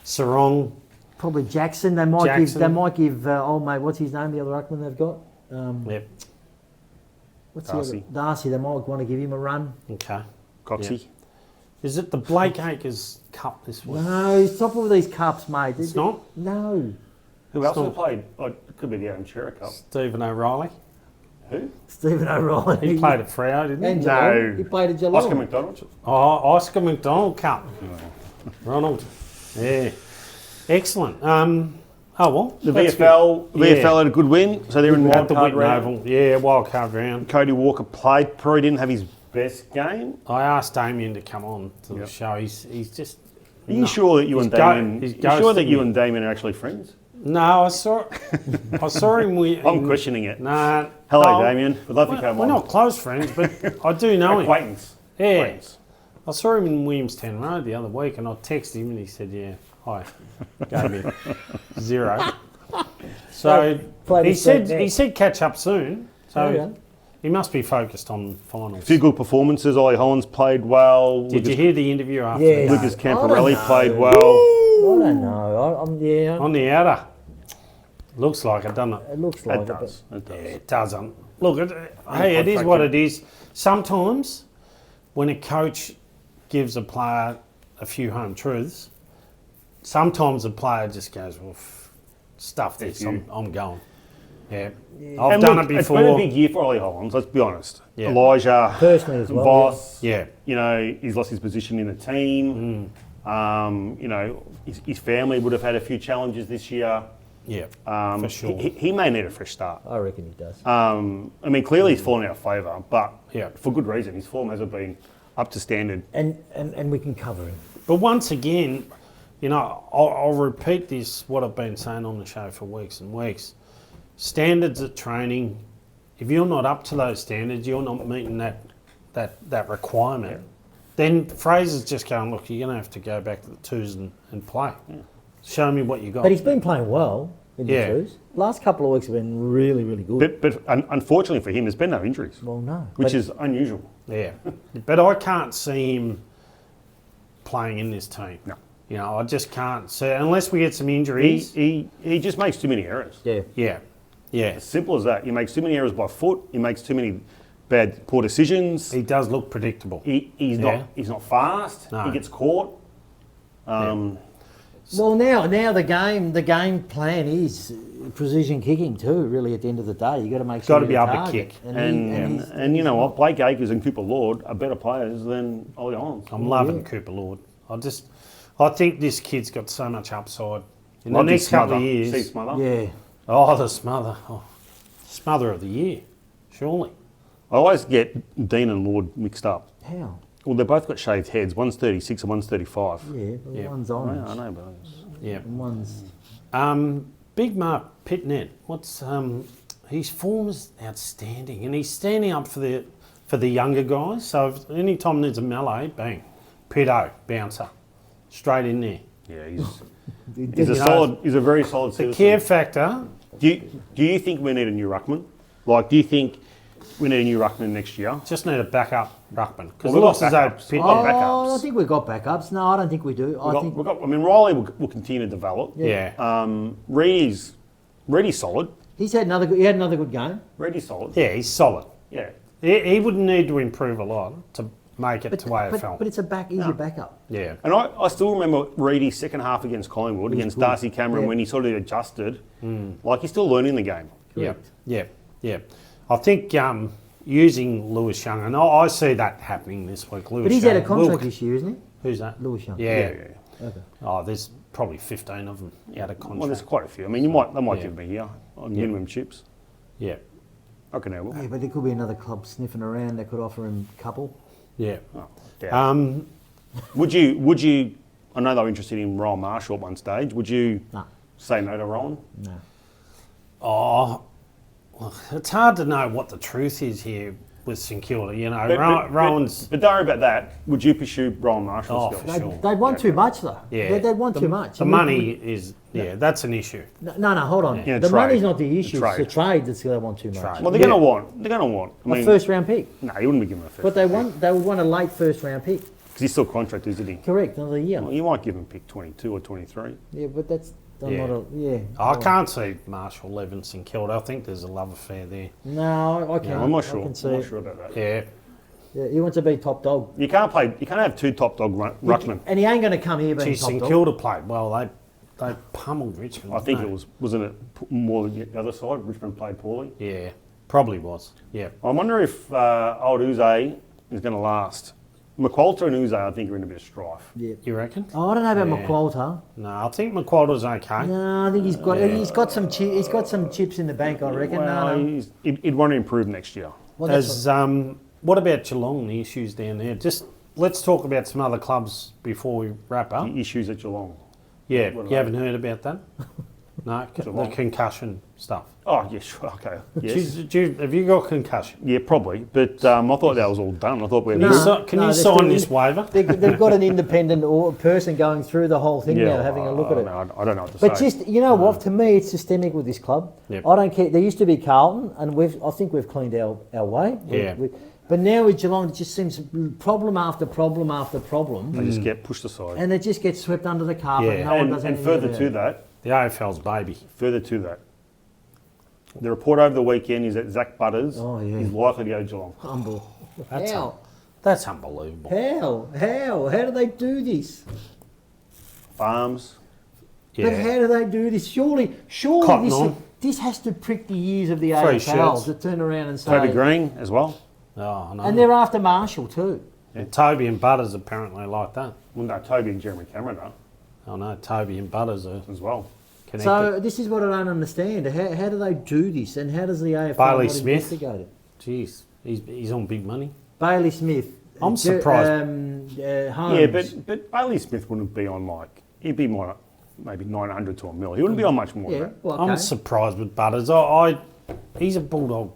Sarong. probably Jackson. They might Jackson. give old mate. What's his name? The other ruckman they've got. Yep. What's Darcy. the other? Darcy. They might want to give him a run. Okay. Coxie. Is it the Blake Acres Cup this week? No, stop all these cups, mate. It's not. No. Who else Stop. have played? Oh, it could be the Adam Shearer Cup. Stephen O'Reilly. Who? Stephen O'Reilly. He played at Freo, didn't he? And No. Geelong. He played at Geelong. Oscar McDonald. Oh, Oscar McDonald Cup. Ronald. Yeah. Excellent. Oh well. The that's VFL. good. Yeah. VFL had a good win, so they're in At the wildcard Whitney round. Oval. Yeah, wild card round. Cody Walker played. Probably didn't have his best game. I asked Damien to come on to the Yep. show. He's just. Are you sure that you He's and go- Damien? he's You sure that ghosted you me. and Damien are actually friends? No, I saw him. I'm questioning it. Nah. Hello, no, Damien. We'd love to come We're on. not close friends, but I do know him. Acquaintance. Yeah. Acquaintance. I saw him in Williamstown Road the other week, and I texted him, and he said, "Yeah, hi." Gave me 0. So Played he the straight said net. catch up soon. So Okay. he must be focused on finals. A few good performances. Ollie Hollands played well. Did you hear the interview after Yeah. the game? Lucas I don't Camporelli know. played well. I don't know. Yeah. On the outer? Looks like it, doesn't it? It looks like It it. but- does. It does. It doesn't. Look, hey, it is what it is. Sometimes when a coach gives a player a few home truths, sometimes the player just goes, well, stuff this, you. I'm going. Yeah. I've And done look, it it's been a before. big year for Ollie Hollands, let's be honest. Yeah. Elijah, Personally as well, Voss, Yeah. you know, he's lost his position in the team. You know, his family would have had a few challenges this year. Yeah, For sure. He may need a fresh start. I reckon he does. I mean, clearly he's fallen out of favour, but Yeah. for good reason. His form hasn't been up to standard. And we can cover him. But once again, you know, I'll repeat this, what I've been saying on the show for weeks and weeks. Standards at training, if you're not up to those standards, you're not meeting that requirement, then Fraser's just going, look, you're going to have to go back to the twos and play. Show me what you got. But he's been playing well in the Yeah. twos. Last couple of weeks have been really, really good. But unfortunately for him, there's been no injuries, Well, no. which But- is unusual. Yeah. But I can't see him playing in this team. No. You know, I just can't see, unless we get some injuries. He just makes too many errors. Yeah. Yeah. Yeah. As simple as that. He makes too many errors by foot. He makes too many poor decisions. He does look predictable. He's not fast. No. He gets caught. Well, now the game plan is precision kicking too. Really, at the end of the day, you got to make sure Gotta be you able to target. kick. And you know what? Blake Acres and Cooper Lord are better players than Ollie Hollands. I'm loving Cooper Lord. I think this kid's got so much upside. In the next couple of years. See Smother. Yeah. Oh, the smother. Oh, smother of the year, surely. I always get Dean and Lord mixed up. How? Well, they've both got shaved heads. One's 36 and one's 35. Yeah. Well, Yeah. one's Yeah, orange. I know, but it's- Yeah. And one's. Big Mark Pitnet. His form is outstanding, and he's standing up for the younger guys. So if any time there's a melee, bang, Pitto bouncer, straight in there. yeah, he's He's a solid. He's a very solid The citizen. care factor. Do you think we need a new ruckman? Like, do you think we need a new ruckman next year? Just need a backup ruckman because Well, we've got losses are backups. Pit. Oh, I backups. think we've got backups. No, I don't think we do. I think. I mean, Riley will continue to develop. Yeah. Reedy's solid. He had another good game. Reedy's solid. Yeah, he's solid. Yeah. He would need to improve a lot to make it to AFL. But it's a back. He's your backup. Yeah. And I still remember Reedy's second half against Collingwood, against good. Darcy Cameron, Yeah. when he sort of adjusted. Like, he's still learning the game. Yeah, Correct. yeah. I think using Lewis Young, and I see that happening this week. Lewis But he's Young had a contract will- this year, isn't Who's that? Lewis Young. Yeah. Okay. Oh, there's probably 15 of them out of Well, contract. there's quite a few. I mean, they might Yeah. give me here on minimum chips. Yeah, I can have Yeah, it. but there could be another club sniffing around that could offer him a couple. yeah. Oh, yeah. Would you? I know they were interested in Rowan Marshall at one stage. Would you No. say no to Rowan? No. Oh, look, it's hard to know what the truth is here with St Kilda. You know, Rowan's. But don't worry about that. Would you pursue Rowan Marshall Oh, still? for sure. They'd want too much though. Yeah. They'd want too much. The money is, that's an issue. No, hold on. Yeah, the trade. money's not the issue. It's Trade. the trade that's they want too much. Trade. Well, they're going to want. They're going to want. I A mean, first round pick. no, he wouldn't be given a first. But they would want a late first round pick. Because he's still contracted, isn't he? Correct, another year. Well, you might give him pick 22 or 23. Yeah, but that's I'm Yeah. not a yeah. I can't see Marshall leaving St Kilda. I think there's a love affair there. No, I can't. I'm not I sure. can I'm see not it. sure about that. Yeah. Yeah, he wants to be top dog. You can't have two top dog ruckmen. And he ain't going to come here being Geez, top St dog. Kilda played well. They pummeled Richmond. I think didn't wasn't it more the other side? Richmond played poorly. they? Yeah, probably was. Yeah. I wonder if old Uze is going to last. McQualter and Uze, I think, are in a bit of strife. Yeah. You reckon? Oh, I don't know about Yeah. McQualter. No, I think McQualter's okay. No, I think he's got some chips in the bank. I reckon. Well, no. he'd want to improve next year. Well, that's What about Geelong? The issues down there. Just let's talk about some other clubs before we wrap up. The issues at Geelong. Yeah, what you are haven't heard about that? No, the Geelong. concussion stuff. Oh, yeah, sure, okay. Yes. Have you got concussion? Yeah, probably. But I thought that was all done. I thought we had... No. Can you they're sign still this waiver? They've got an independent person going through the whole thing now, having a look at it. I don't know what to But say. just you know what, to me, it's systemic with this club. Yep. I don't care. There used to be Carlton, and I think we've cleaned our way. Yeah. But now with Geelong, it just seems problem after problem after problem, They just get pushed aside. and it just gets swept under the carpet. Yeah. No one does And anything further about to it. that, The AFL's baby. the report over the weekend is that Zach Butters Oh, yeah. is likely to go to Geelong. Humble. That's How? That's unbelievable. How do they do this? Farms. But Yeah. how do they do this? Surely Cotton on. this has to prick the ears of the Free AFL shirts. to turn around and say. Toby Green as well. Oh, no. And they're after Marshall too. And Toby and Butters apparently like that. Well, no, Toby and Jeremy Cameron are Oh no, Toby and Butters are as well. connected. So this is what I don't understand. How do they do this, and how does the AFL Bailey not Smith. investigate it? Jeez, he's on big money. Bailey Smith. I'm surprised. Holmes. Yeah, but Bailey Smith wouldn't be on he'd be more maybe 900 to a mil. He wouldn't be on much more than that. Well, okay. I'm surprised with Butters. He's a Bulldog.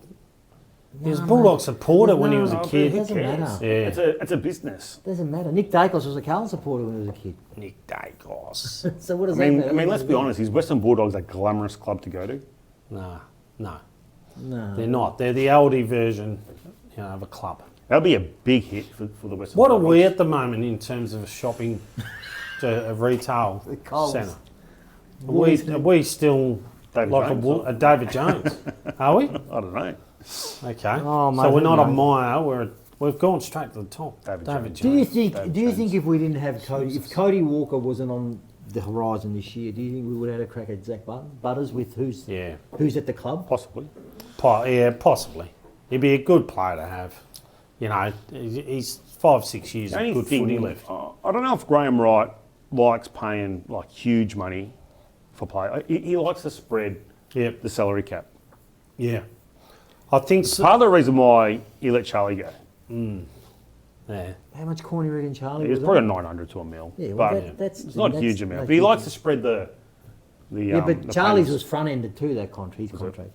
He was a Bulldog supporter when he was a No, kid. it doesn't matter. Yeah. It's a business. Doesn't matter. Nick Dacos was a Carlton supporter when he was a kid. Nick Dacos. So what does I that matter? mean, let's be honest. Is Western Bulldogs a glamorous club to go to? No. No. They're not. They're the oldie version, of a club. That'll be a big hit for the Western What are Bulldogs. we at the moment in terms of a shopping, a retail Coles. centre? Are we still David like Jones? a David Jones? Are we? I don't know. Okay. Oh, mate, so we're not a mate. Myer. We've gone straight to the top. David Jones. Do you David think Jones. if we didn't have Cody, if Cody Walker wasn't on the horizon this year, do you think we would have had a crack at Zach Butters with who's at the club? Possibly. Possibly. He'd be a good player to have. He's 5-6 years The of only good thing, footy left. I don't know if Graham Wright likes paying like huge money for play. He likes to spread Yep. the salary cap. Yeah. I think so. Part of the reason why he let Charlie go. Yeah. How much corny reckon Charlie It's was probably on? 900 to a mil. Yeah, well, but that's it's not a huge amount. that's But he likes to huge. spread the Yeah, but the Charlie's payments. was front ended too. That contract, his contract.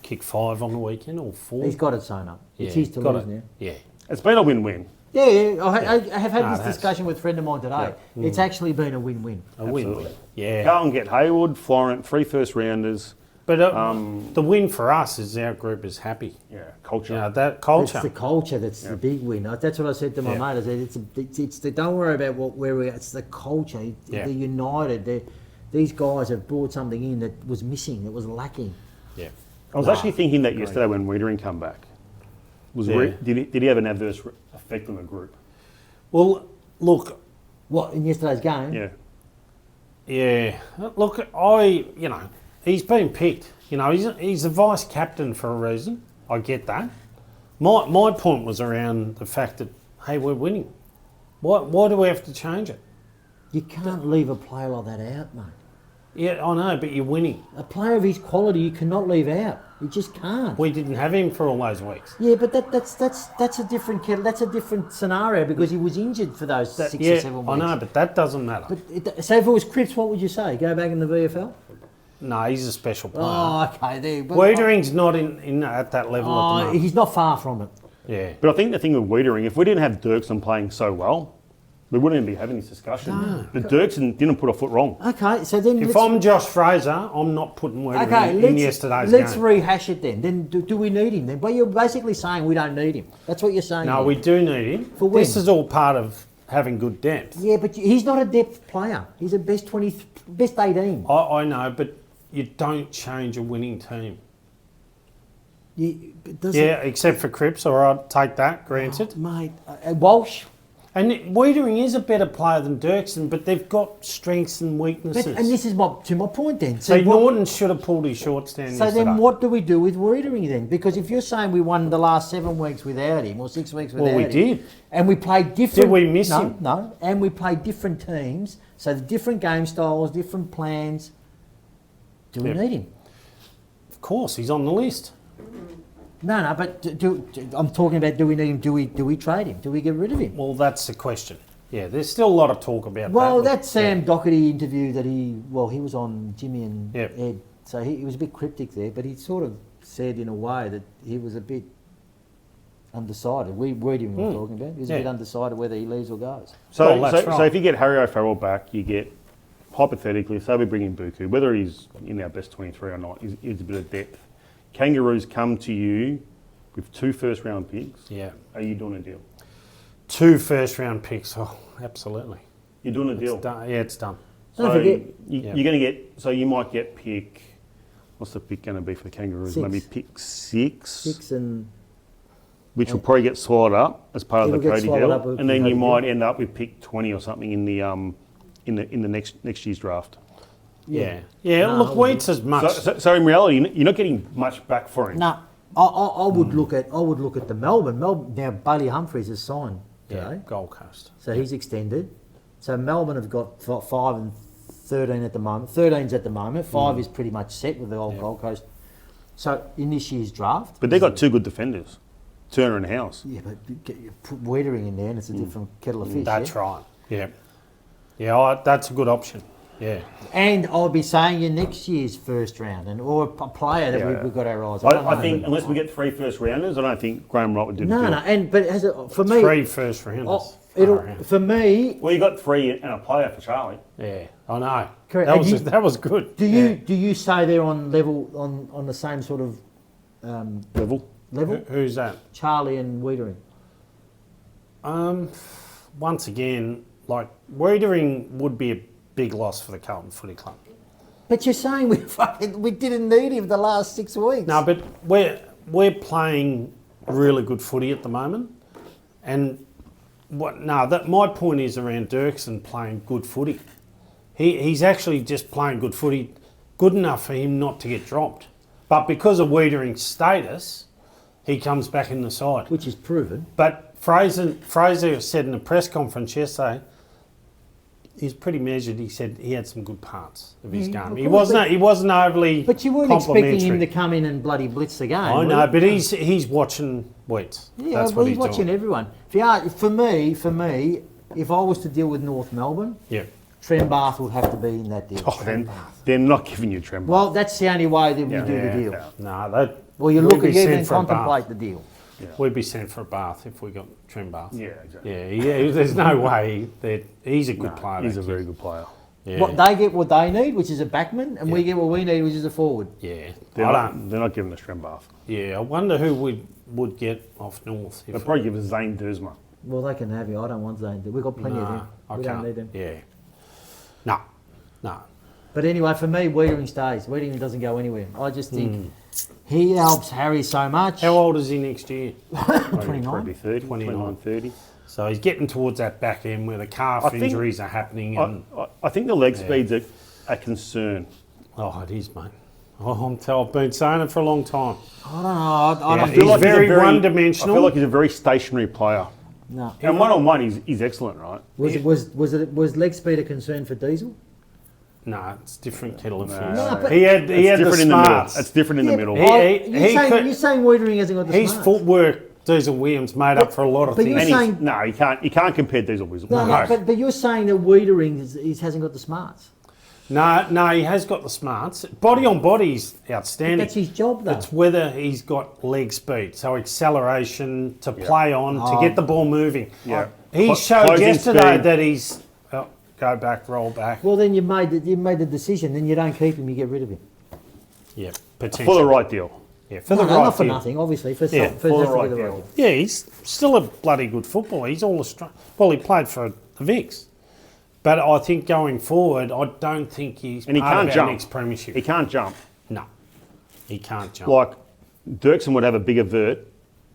Kick 5 on the weekend or 4. He's got it sewn up. It's Yeah, his to got lose it. now. Yeah. It's been a win-win. Yeah, I have had No, this it has. discussion with a friend of mine today. It's actually been a win-win. A win. Absolutely. Yeah. Carlton get Hayward, Florent, 3 first rounders. But the win for us is our group is happy. Yeah, culture. That culture. It's the culture that's the big win. That's what I said to my Yeah. mate. I said it's the, don't worry about where we're at. It's the culture. Yeah. They're united. These guys have brought something in that was missing, that was lacking. Yeah. I was actually thinking that yesterday when Wiedering come back. Yeah. Did he have an adverse effect on the group? Well, look, What, in yesterday's game? Yeah. yeah. Look, he's been picked. He's the vice captain for a reason. I get that. My point was around the fact that, hey, we're winning. Why do we have to change it? You can't leave a player like that out, mate. Yeah, I know, but you're winning. A player of his quality you cannot leave out. You just can't. We didn't have him for all those weeks. Yeah, but that's a different kettle. That's a different scenario because he was injured for those 6 or 7 weeks. I know, but that doesn't matter. But so if it was Cripps, what would you say? Go back in the VFL? No, he's a special player. Oh, okay. There. But, Wiedering's not in at that level at the moment. he's not far from it. Yeah. But I think the thing with Wiedering, if we didn't have Dirksen playing so well, we wouldn't even be having this discussion. But Dirksen didn't put a foot wrong. Okay, so then If I'm Josh Fraser, I'm not putting Wiedering in yesterday's let's game. rehash it then. Then do we need him then? Well, you're basically saying we don't need him. That's what you're saying. No, then. we do need him. For when? This is all part of having good depth. Yeah, but he's not a depth player. He's a best 20, best 18. I know, but you don't change a winning team. But does Yeah, except for Cripps, all right, take that, granted. mate. Walsh. And Wiedering is a better player than Dirksen, but they've got strengths and weaknesses. And this is to my point then. so what- Norton should have pulled his shorts down So yesterday. then what do we do with Wiedering then? Because if you're saying we won the last 7 weeks without him or 6 weeks without him. Well, we did. And we played different... Did we miss no, him? No, and we played different teams. So the different game styles, different plans. Do we Yep. need him? Of course, he's on the list. No, but I'm talking about do we need him? Do we trade him? Do we get rid of him? Well, that's the question. Yeah, there's still a lot of talk about Well, that. that Sam Doherty interview that he was on Jimmy and Yep. Ed, so he was a bit cryptic there, but he sort of said in a way that he was a bit undecided. We were talking about. He was a bit undecided whether he leaves or goes. So, Well, that's so right. if you get Harry O'Farrell back, you get, hypothetically, say we bring in Buku, whether he's in our best 23 or not, is a bit of depth. Kangaroos come to you with 2 first-round picks. Yeah. Are you doing a deal? 2 first-round picks. Oh, absolutely. You're doing a deal. It's done. Yeah, it's done. Don't So forget- you're going to get. So you might get pick. What's the pick going to be for the Kangaroos? 6. Maybe pick 6, 6 and which will probably get swallowed up as part of It'll the get Cody swallowed up deal, with and the then you Cody might deal. end up with pick 20 or something in the next year's draft. Yeah. Yeah, No, look, Wheats as much. So in reality, you're not getting much back for him. no. I would look at the Melbourne. Now Bailey Humphries has signed today, Gold Coast. so he's extended. So Melbourne have got 5 and 13 at the moment. 13's at the moment. 5 is pretty much set with the old Gold Coast. So in this year's draft. But they've got 2 good defenders, Turner and House. Yeah, but you put Wiedering in there and it's a different kettle of fish. That's right. Yeah. Yeah, that's a good option. Yeah. And I'll be saying in next year's first round, or a player that we've got our eyes on. I think unless we get 3 first rounders, I don't think Graham Wright would do No, but for me... 3 first rounders. For me... Well, you got 3 and a player for Charlie. Yeah, I know. Correct. That was good. Do you say they're on level, on the same sort of... Level? Who's that? Charlie and Wiedering. Once again, like, Wiedering would be a big loss for the Carlton Footy Club. But you're saying we didn't need him the last 6 weeks. No, but we're playing really good footy at the moment, and my point is around Dirksen playing good footy. He's actually just playing good footy, good enough for him not to get dropped. But because of Wiedering's status, he comes back in the side, which is proven. But Fraser said in a press conference yesterday, he's pretty measured. He said he had some good parts of his game. He wasn't overly. But you weren't expecting him to come in and bloody blitz the game. I know, but he's watching weights. Yeah, that's what he's watching doing. Everyone. For me, if I was to deal with North Melbourne, Trem Bath would have to be in that deal. Oh, they're not giving you Trem Bath. Well, that's the only way that we do the deal. No, well, you look at you and contemplate the deal. Yeah. We'd be sent for a bath if we got Trem Bath. Yeah, exactly. Yeah. There's no way that he's a good player. He's a very good player. Yeah. What they get, what they need, which is a backman, and we get what we need, which is a forward. Yeah, they're not giving us Trem Bath. Yeah, I wonder who we would get off North. They'll probably give us Zane Dersma. Well, they can have you. I don't want Zane. We've got plenty of them. We don't need them. Yeah. No. But anyway, for me, Wiedering stays. Wiedering doesn't go anywhere. I just think he helps Harry so much. How old is he next year? 29. Probably 30, 29, 30. So he's getting towards that back end where the calf injuries are happening. I think the leg speed's a concern. Oh, it is, mate. I've been saying it for a long time. I don't know. I feel he's like very one-dimensional. I feel like he's a very stationary player. No. And one-on-one, he's excellent, right? Was leg speed a concern for Diesel? No, it's different kettle of fish. No, but he had the smarts. It's different in the middle. You're saying Wiedering hasn't got the smarts? His footwork, Diesel Williams, made up for a lot of things. You're saying, you can't compare Diesel Williams. No, but you're saying that Wiedering hasn't got the smarts. No, he has got the smarts. Body on body's outstanding. But that's his job, though. It's whether he's got leg speed, so acceleration to play on, to get the ball moving. Yeah. He showed yesterday that he's go back, roll back. Well, then you made the decision. Then you don't keep him, you get rid of him. Yeah, potentially. For the right deal. Yeah, for the right not for deal. nothing, obviously. For the right deal. deal. Yeah, he's still a bloody good footballer. He's all Australian. Well, he played for the Vicks. But I think going forward, I don't think he's and he part can't of jump. our next premiership. He can't jump. No, he can't jump. Like, Dirksen would have a bigger vert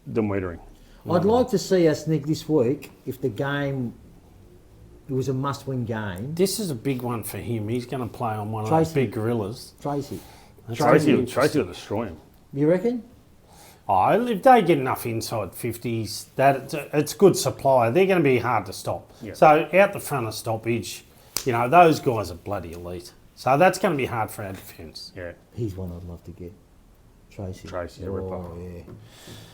than Wiedering. I'd like to see us, Nick, this week, if the game, it was a must-win game. This is a big one for him. He's going to play on one of those big gorillas. Tracy Tracy will destroy him. You reckon? Oh, if they get enough inside 50s, it's good supply. They're going to be hard to stop. Yeah. So out the front of stoppage, those guys are bloody elite. So that's going to be hard for our defence. Yeah. He's one I'd love to get. Tracy's a ripper.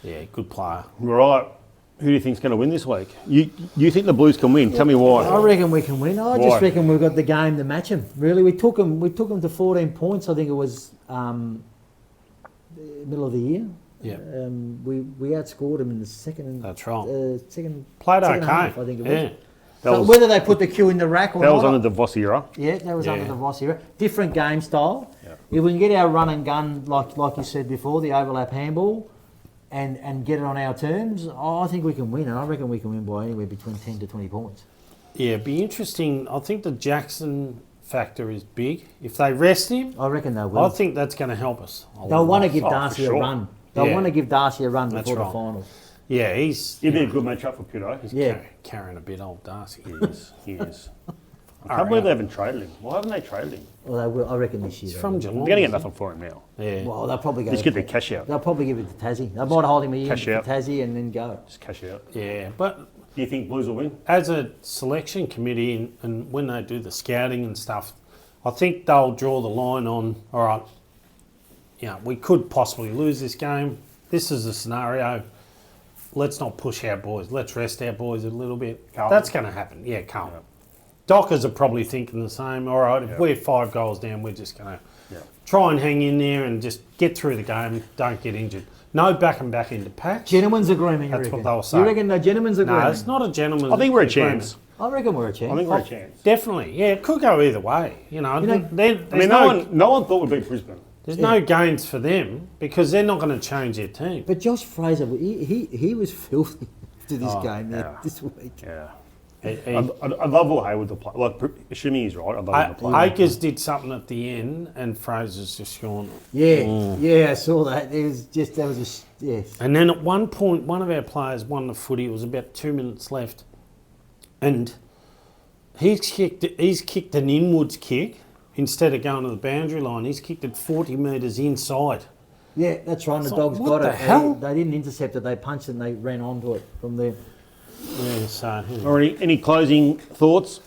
Yeah, good player. Right. Who do you think's going to win this week? You think the Blues can win? Tell me why. I reckon we can win. I just reckon we've got the game to match them. Really, we took them to 14 points. I think it was middle of the year. Yeah. We outscored them in the second. That's right. Second. Played second okay. half, I think it was. Yeah. So whether they put the queue in the rack or not. That was under the Voss era. Yeah, that was under the Voss era. Different game style. Yeah. If we can get our run and gun, like you said before, the overlap handball, and get it on our terms, I think we can win. And I reckon we can win by anywhere between 10 to 20 points. Yeah, it'd be interesting. I think the Jackson factor is big. If they rest him, I reckon they will. I think that's going to help us. They'll want to give Darcy a run. They'll Yeah. want to give Darcy a run That's before right. the finals. Yeah, he's He'd be a good matchup for Pido. Yeah. carrying a bit, old Darcy. He is. I can't believe they haven't traded him. Why haven't they traded him? Well, they will. I reckon this year. He's they from will. Geelong. They're going to get nothing for him now. Yeah. Well, they'll probably go. Just get their cash out. They'll probably give it to Tassie. They might hold him a year Cash for out. Tassie and then go. Just cash out. Yeah, but Do you think Blues will win? as a selection committee and when they do the scouting and stuff, I think they'll draw the line on, all right, we could possibly lose this game. This is a scenario. Let's not push our boys. Let's rest our boys a little bit. Carlton. That's going to happen. Yeah, Carlton. Dockers are probably thinking the same. All right, if we're 5 goals down, we're just going to try and hang in there and just get through the game, don't get injured. No backing back into packs. Gentlemen's agreement, That's reckon? what they'll say. You reckon the gentlemen's agreement? No, it's not a gentleman's I think we're a agreement. chance. I reckon we're a chance. I think we're a chance. Definitely. Yeah, it could go either way. know, there's No one thought we'd beat Brisbane. There's no gains for them because they're not going to change their team. But Josh Fraser, he was filthy to this game this week. Yeah. He- I'd love Will Hayward to play. Like, assuming he's right, I'd love him to play. Akers did something at the end, and Fraser's just gone. Yeah, I saw that. Yes. And then at one point, one of our players won the footy. It was about 2 minutes left, and he's kicked an inwards kick instead of going to the boundary line. He's kicked it 40 metres inside. Yeah, that's right. And the So Dogs what got the it. hell? They didn't intercept it. They punched it and they ran onto it from there. Yeah, so Or any closing thoughts?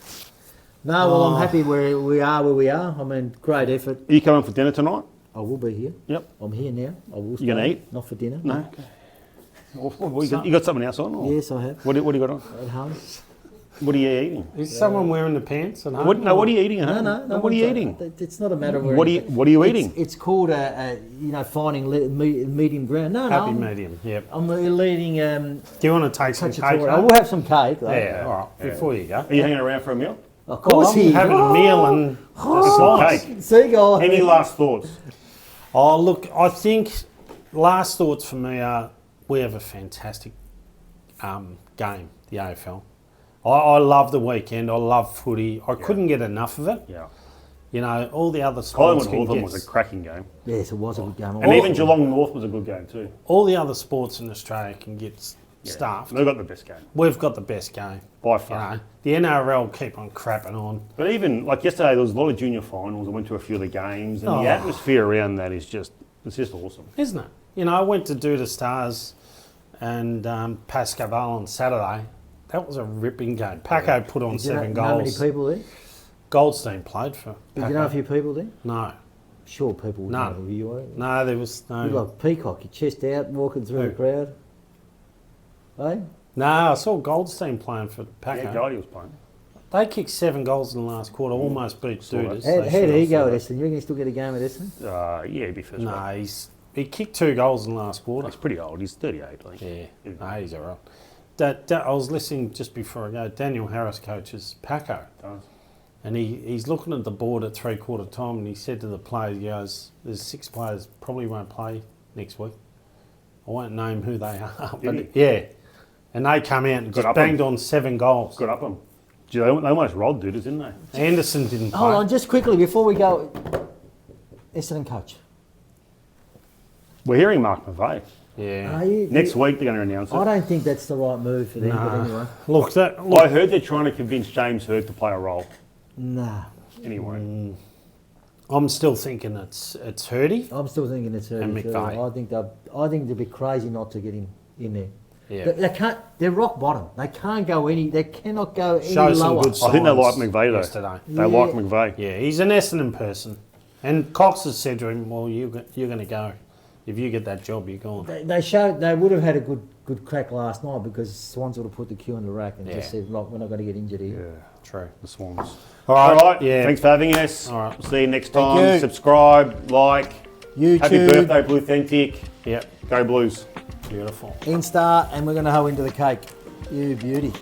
No, well, I'm happy where we are. I mean, great effort. Are you coming for dinner tonight? I will be here. Yep. I'm here now. I will. You gonna stay. eat? Not for dinner. No. You got something else on? Or? Yes, I have. What do you got on? At home. What are you eating? is someone wearing the pants? At home? What are you eating? Huh? No. What are you it's- eating? It's not a matter of where. What are you eating? It's called finding medium ground. No, Happy no. medium. Yep. I'm leading Do you want to take some cake? cacciatore. I home? will have some cake. Though. Yeah. All right. Before you go. Are you hanging around for a meal? Of course, I'm having a meal and a slice. Cake. Seagull. Any last thoughts? Oh, look, I think last thoughts for me are we have a fantastic game, the AFL. I love the weekend. I love footy. I couldn't get enough of it. Yeah. All the other sports Collingwood can Hawthorn get, was a cracking game. Yes, it was a good game. And even Geelong North was a good game too. all the other sports in Australia can get staffed. They've got the best game. We've got the best game. By far. The NRL keep on crapping on. But even, like yesterday, there was a lot of junior finals. I went to a few of the games, and the atmosphere around that is just awesome. Isn't it? I went to Doutta Stars and Pascaval on Saturday. That was a ripping game. Paco put on 7 Know how many goals. people there? Goldstein played for Did Paco. you know a few people there? No. Sure, people would None. know who you are. No, there was no... You like Peacock, your chest out, walking through Who? the crowd. Hey? No, I saw Goldstein playing for Paco. Yeah, Goldie was playing. They kicked 7 goals in the last quarter, almost beat Saw that. Douta's. How They did should he have. go at Essendon? You reckon he still get a game at Essendon? Yeah, he'd be first. No, Right. he kicked 2 goals in the last quarter. He's pretty old. He's 38, I think. Yeah, no, he's all right. I was listening just before I go. Daniel Harris coaches Paco, Does. and he's looking at the board at 3/4 time, and he said to the players, he goes, "There's 6 players probably won't play next week. I won't name who they are, but yeah." And they come out and Good just up banged them. on 7 goals. Good up them. Gee, they almost rolled Douta's, didn't they? Anderson didn't play. Hold on, just quickly before we go. Essendon coach. We're hearing Mark McVeigh. Yeah. Are you? Next week they're going to announce I it. don't think that's the right move for them, but anyway. Look, I heard they're trying to convince James Hird to play a role. Nah. Anyway. I'm still thinking it's Hurdy. I'm still thinking it's And early. McVeigh. I think they'd be crazy not to get him in there. Yeah. They can't. They're rock bottom. They can't go any. They cannot go any Show some lower. good I think they like signs McVeigh though. yesterday. They Yeah. like McVeigh. Yeah, he's an Essendon person. And Cox has said to him, well, you're going to go. If you get that job, you're gone. They showed. They would have had a good crack last night because Swans would have put the cue in the rack and just said, "Look, we're not going to get injured here." Yeah, True. the Swans. All All right. Yeah. Thanks for having us. All right. We'll see you next Thank time. you. Subscribe, like. YouTube, Happy birthday, Bluethentic. Yep. Go Blues. Beautiful. Insta, and we're going to hoe into the cake. You beauty.